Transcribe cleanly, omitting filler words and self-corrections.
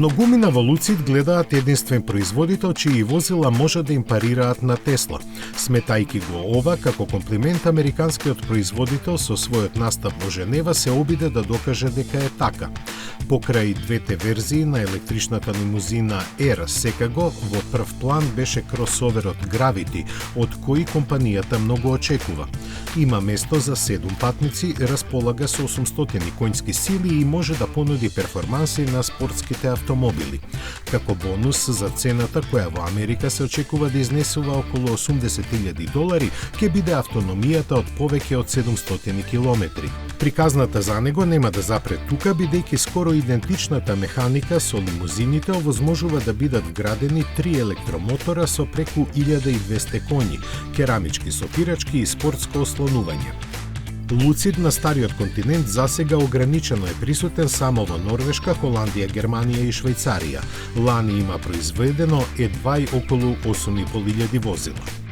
Многумина во Луцид гледаат единствен производител чии возила може да им парираат на Тесла. Сметајки го ова како комплимент, американскиот производител со својот настап во Женева се обиде да докаже дека е така. Покрај двете верзии на електричната лимузина Air секако, во прв план беше кросоверот Gravity, од кој компанијата многу очекува. Има место за 7 патници, располага со 800 конски сили и може да понуди перформанси на спортските автомобили. Како бонус за цената која во Америка се очекува да изнесува околу $80,000, ќе биде автономијата од повеќе од 700 километри. Приказната за него нема да запре тука, бидејќи скоро идентичната механика со лимузините овозможува да бидат вградени 3 електромотора со преку 1200 коњи, керамички сопирачки и спортско ослонување. Луцид на стариот континент засега ограничено е присутен само во Норвешка, Холандија, Германија и Швајцарија. Лани има произведено едва и околу 8.500 возила.